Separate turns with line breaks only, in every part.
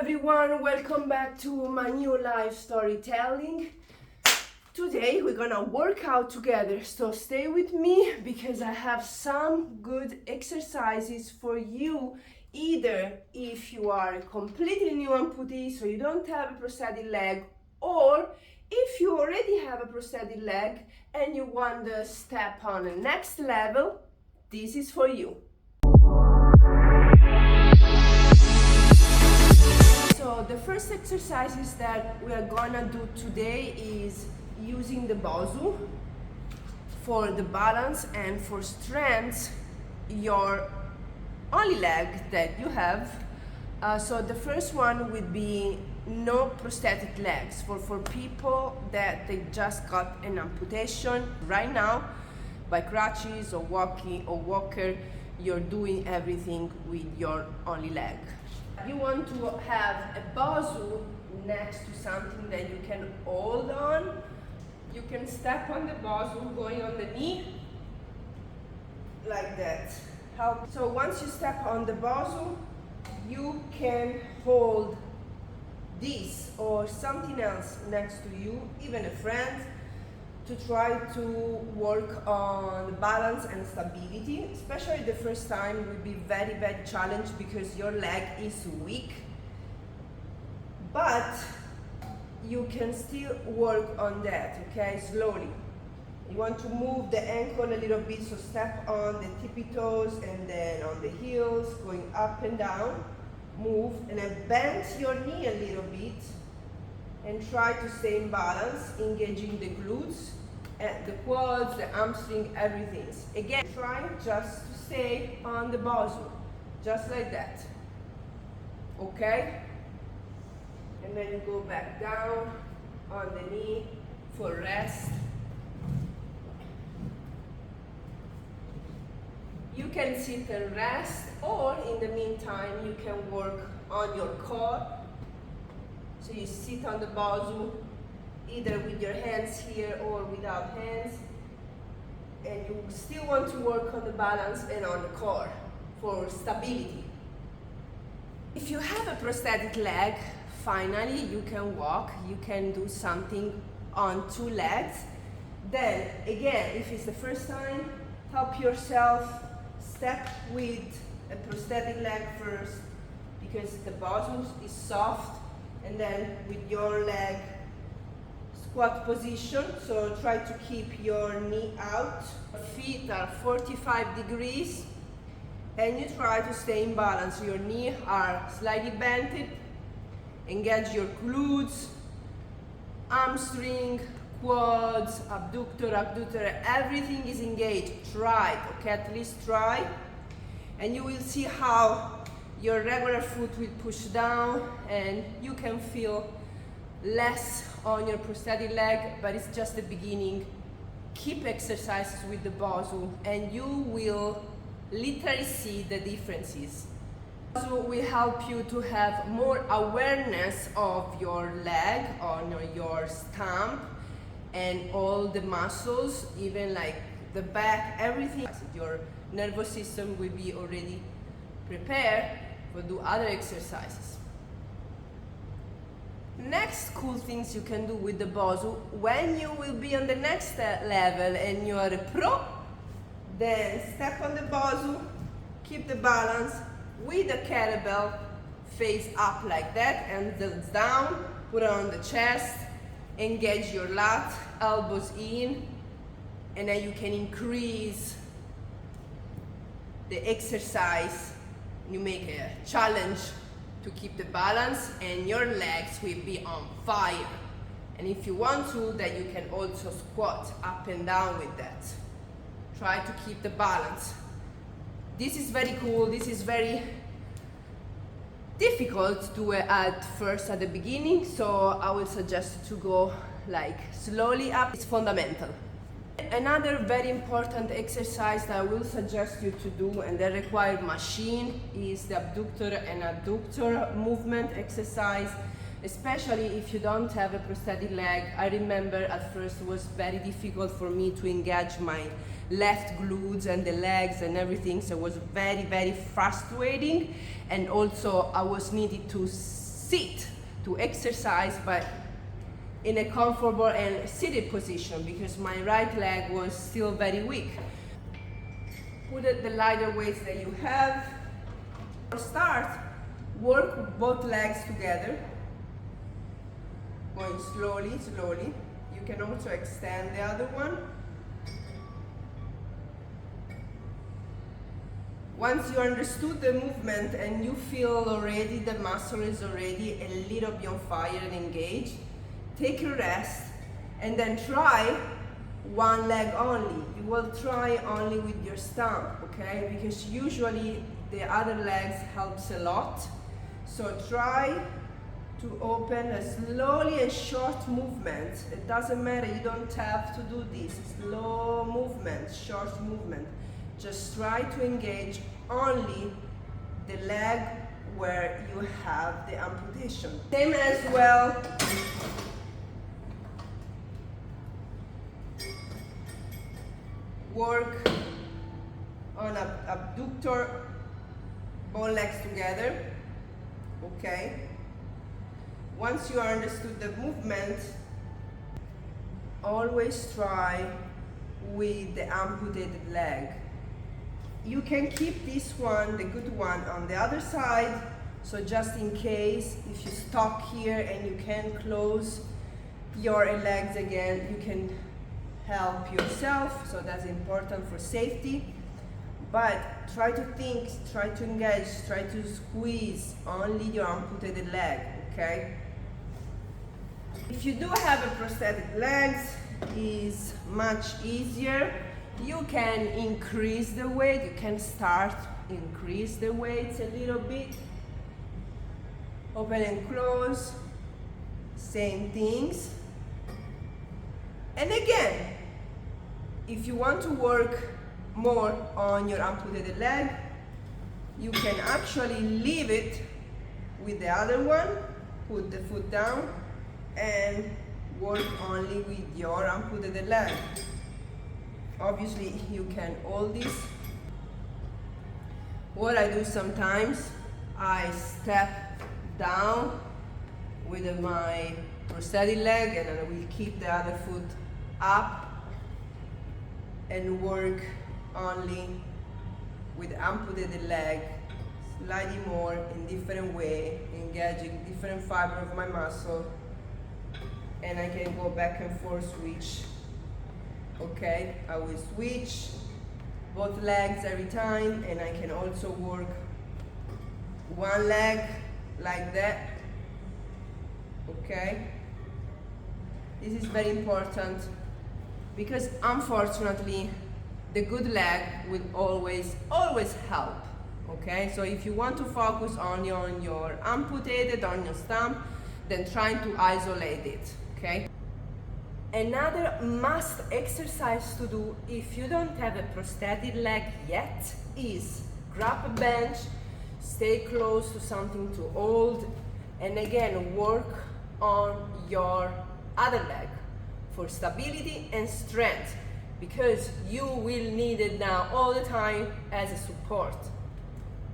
everyone, welcome back to my new live storytelling. Today we're gonna work out together, so stay with me because I have some good exercises for you, either if you are a completely new amputee, so you don't have a prosthetic leg, or if you already have a prosthetic leg and you want to step on the next level, this is for you. So the first exercises that we are gonna do today is using the Bosu for the balance and for strength your only leg that you have. So the first one would be no prosthetic legs for people that they just got an amputation right now by crutches or walking or walker. You're doing everything with your only leg. You want to have a Bosu next to something that you can hold on. You can step on the Bosu going on the knee like that. So once you step on the Bosu, you can hold this or something else next to you, even a friend, to try to work on balance and stability. Especially the first time will be very challenged because your leg is weak, but you can still work on that, okay, slowly. You want to move the ankle a little bit, so step on the tippy toes and then on the heels, going up and down, move, and then bend your knee a little bit and try to stay in balance, engaging the glutes, and the quads, the hamstring, everything. Again, try just to stay on the Bosu, just like that, okay? And then you go back down on the knee for rest. You can sit and rest, or in the meantime, you can work on your core. So you sit on the Bosu, either with your hands here or without hands, and you still want to work on the balance and on the core for stability. If you have a prosthetic leg, finally you can walk, you can do something on two legs. Then again, if it's the first time, help yourself, step with a prosthetic leg first, because the Bosu is soft, and then with your leg squat position, so try to keep your knee out. Feet are 45 degrees, and you try to stay in balance. Your knees are slightly bent. Engage your glutes, hamstring, quads, adductor, everything is engaged. Try, okay, at least try. And you will see how your regular foot will push down and you can feel less on your prosthetic leg, but it's just the beginning. Keep exercises with the Bosu and you will literally see the differences. Bosu will help you to have more awareness of your leg, on your stump, and all the muscles, even like the back, everything. Your nervous system will be already prepared to do other exercises. Next cool things you can do with the Bosu, when you will be on the next level and you are a pro, then step on the Bosu, keep the balance with the kettlebell, face up like that, and down, put it on the chest, engage your lat, elbows in, and then you can increase the exercise. You make a challenge to keep the balance and your legs will be on fire. And if you want to, then you can also squat up and down with that. Try to keep the balance. This is very cool, this is very difficult to do at first at the beginning, so I will suggest to go like slowly up. It's fundamental. Another very important exercise that I will suggest you to do, and that requires machine, is the abductor and adductor movement exercise, especially if you don't have a prosthetic leg. I remember at first it was very difficult for me to engage my left glutes and the legs and everything, so it was very frustrating, and also I was needed to sit, to exercise, but in a comfortable and seated position because my right leg was still very weak. Put the lighter weights that you have. Start, work both legs together, going slowly, slowly. You can also extend the other one. Once you understood the movement and you feel already the muscle is already a little bit on fire and engaged, take a rest and then try one leg only. You will try only with your stump, okay? Because usually the other legs helps a lot. So try to open a slowly and short movement. It doesn't matter, you don't have to do this. Slow movement, short movement. Just try to engage only the leg where you have the amputation. Same as well. Work on abductor, both legs together, okay? Once you understood the movement, always try with the amputated leg. You can keep this one, the good one, on the other side, so just in case, if you stop here and you can close your legs again, you can help yourself, so that's important for safety. But try to think, try to engage, try to squeeze only your amputated leg, okay? If you do have a prosthetic legs, is much easier. You can increase the weight, you can start increase the weights a little bit. Open and close, same things. And again, if you want to work more on your amputated leg, you can actually leave it with the other one, put the foot down, and work only with your amputated leg. Obviously, you can hold this. What I do sometimes, I step down with my prosthetic leg and I will keep the other foot up and work only with amputated leg, slightly more in different way, engaging different fiber of my muscle, and I can go back and forth switch. Okay, I will switch both legs every time, and I can also work one leg like that. Okay, this is very important because unfortunately the good leg will always help. Okay, so if you want to focus on your amputated, on your stump, then try to isolate it. Okay. Another must exercise to do if you don't have a prosthetic leg yet is grab a bench, stay close to something to hold, and again work on your other leg for stability and strength, because you will need it now all the time as a support.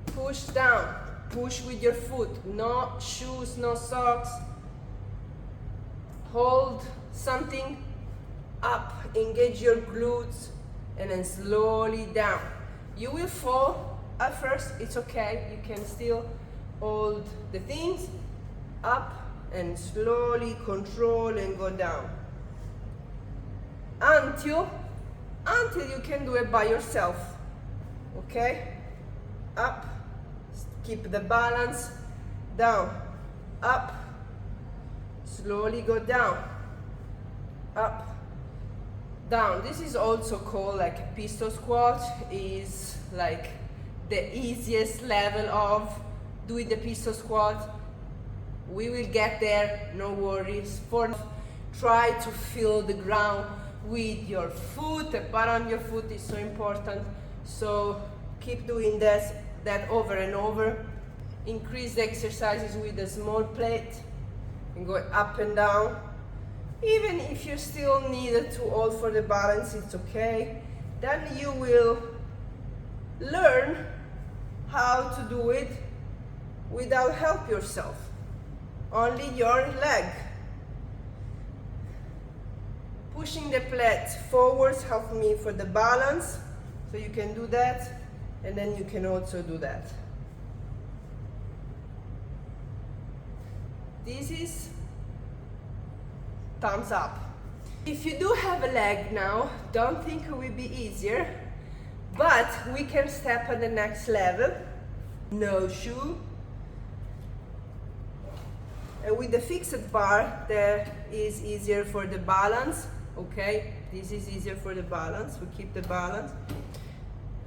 Push down, push with your foot, no shoes, no socks. Hold something up, engage your glutes, and then slowly down. You will fall at first, it's okay, you can still hold the things up and slowly control and go down until you can do it by yourself. Okay, up, keep the balance, down, up, slowly go down, up, down. This is also called like a pistol squat, is like the easiest level of doing the pistol squat. We will get there, no worries. Try to feel the ground with your foot. The bottom of your foot is so important, so keep doing that over and over. Increase the exercises with a small plate and go up and down. Even if you still need to hold for the balance, it's okay. Then you will learn how to do it without help yourself. only your leg. Pushing the plate forwards help me for the balance, so you can do that, and then you can also do that. This is thumbs up. If you do have a leg now, don't think it will be easier, but we can step on the next level. No shoe. And with the fixed bar, that is easier for the balance. Okay, this is easier for the balance. We keep the balance.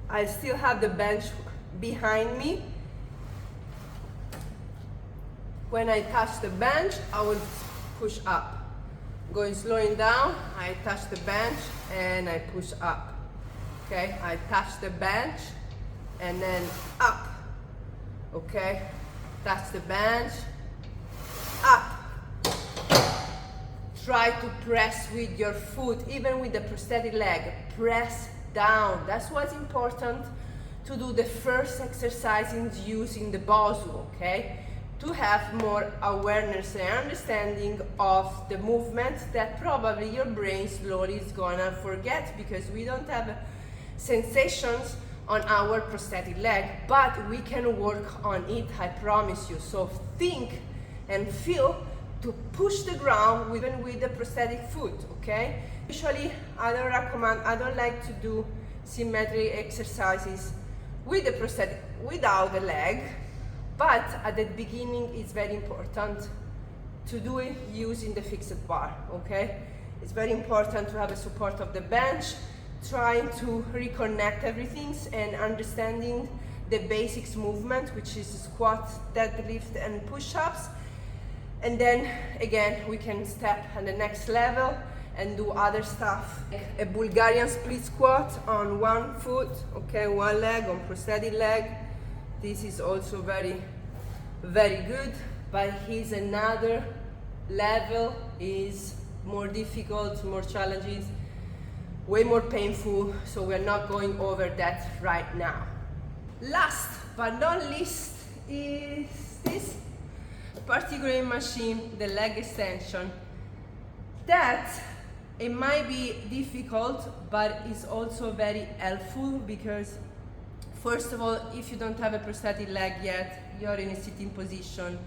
I still have the bench behind me. When I touch the bench, I will push up. Going slowing down, I touch the bench and I push up. Okay, I touch the bench and then up. Okay, touch the bench, up. Try to press with your foot, even with the prosthetic leg. Press down. That's what's important to do the first exercise in using the Bosu, okay? To have more awareness and understanding of the movement that probably your brain slowly is gonna forget, because we don't have sensations on our prosthetic leg, but we can work on it, I promise you. So think and feel to push the ground even with the prosthetic foot, okay? Usually I don't like to do symmetric exercises with the prosthetic without the leg, but at the beginning it's very important to do it using the fixed bar, okay? It's very important to have a support of the bench, trying to reconnect everything and understanding the basics movement, which is squat, deadlift and push-ups. And then again, we can step on the next level and do other stuff. A Bulgarian split squat on one foot, okay, one leg on prosthetic leg. This is also very, very good, but here's another level, is more difficult, more challenging, way more painful, so we're not going over that right now. Last but not least is this particular machine, the leg extension, that it might be difficult, but it's also very helpful, because first of all, if you don't have a prosthetic leg yet, you're in a sitting position,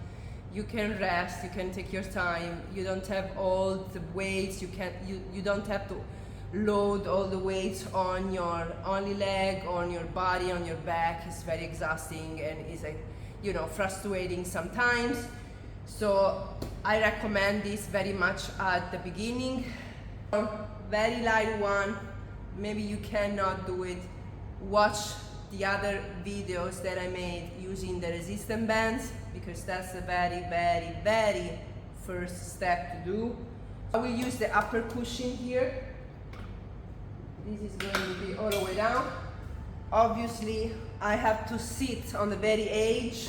you can rest, you can take your time, you don't have all the weights, you don't have to load all the weights on your only leg, on your body, on your back. It's very exhausting and is frustrating sometimes. So I recommend this very much at the beginning. Very light one, maybe you cannot do it. Watch the other videos that I made using the resistance bands, because that's the very, very, very first step to do. I will use the upper cushion here. This is going to be all the way down. Obviously, I have to sit on the very edge.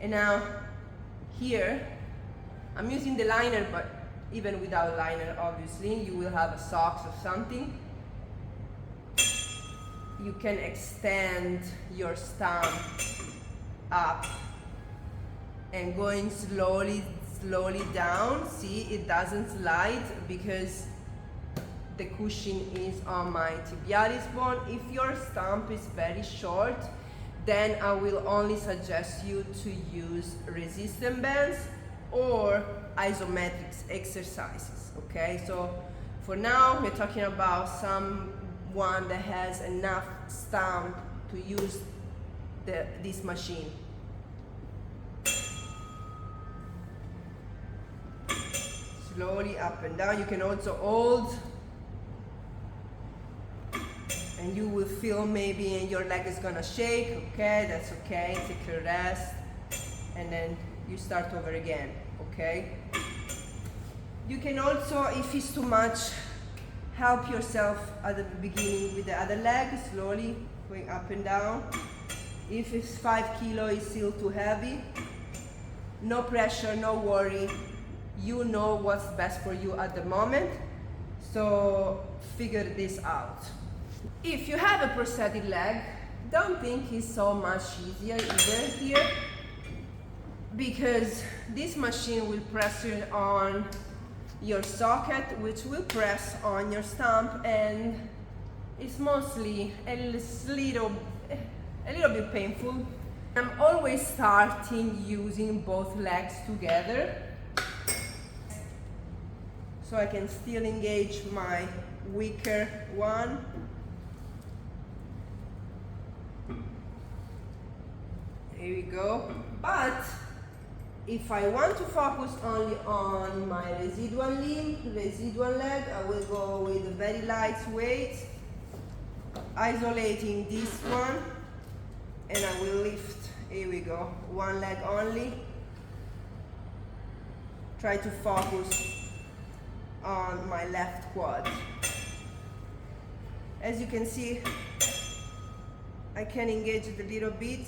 And now, here, I'm using the liner, but even without liner, obviously, you will have a socks or something. You can extend your stump up and going slowly down. See, it doesn't slide because the cushion is on my tibialis bone. If your stump is very short, then I will only suggest you to use resistance bands or isometric exercises, okay? So for now, we're talking about someone that has enough stump to use this machine. Slowly up and down. You can also hold, and you will feel maybe your leg is gonna shake. Okay, that's okay. Take your rest, and then you start over again. Okay. You can also, if it's too much, help yourself at the beginning with the other leg, slowly going up and down. If it's 5 kilos, it's still too heavy. No pressure, no worry. You know what's best for you at the moment, so figure this out. If you have a prosthetic leg, don't think it's so much easier either here, because this machine will press it on your socket, which will press on your stump, and it's mostly a little bit painful. I'm always starting using both legs together so I can still engage my weaker one. Here we go. But if I want to focus only on my residual limb, residual leg, I will go with a very light weight, isolating this one, and I will lift. Here we go, one leg only. Try to focus on my left quad. As you can see, I can engage it a little bit.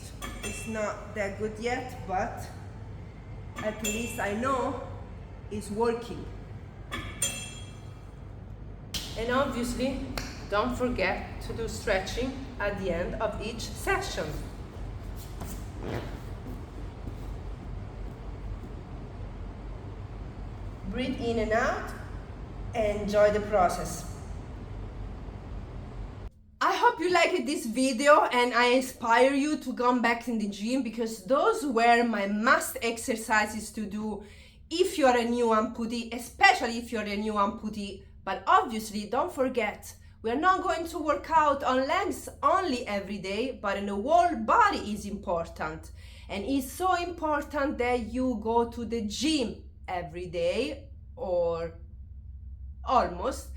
It's not that good yet, but at least I know it's working. And obviously, don't forget to do stretching at the end of each session. Breathe in and out, and enjoy the process. I hope you liked this video and I inspire you to come back in the gym, because those were my must exercises to do if you're a new amputee, especially if you're a new amputee. But obviously, don't forget, we're not going to work out on legs only every day, but the whole body is important. And it's so important that you go to the gym every day, or almost.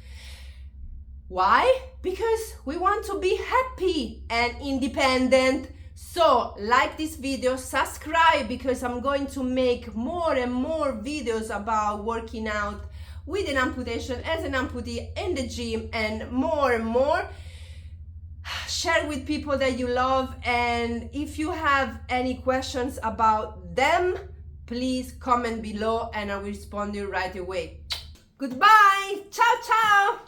Why? Because we want to be happy and independent. So like this video, subscribe, because I'm going to make more and more videos about working out with an amputation as an amputee in the gym, and more. Share with people that you love, and if you have any questions about them, please comment below and I will respond to you right away. Goodbye. Ciao, ciao.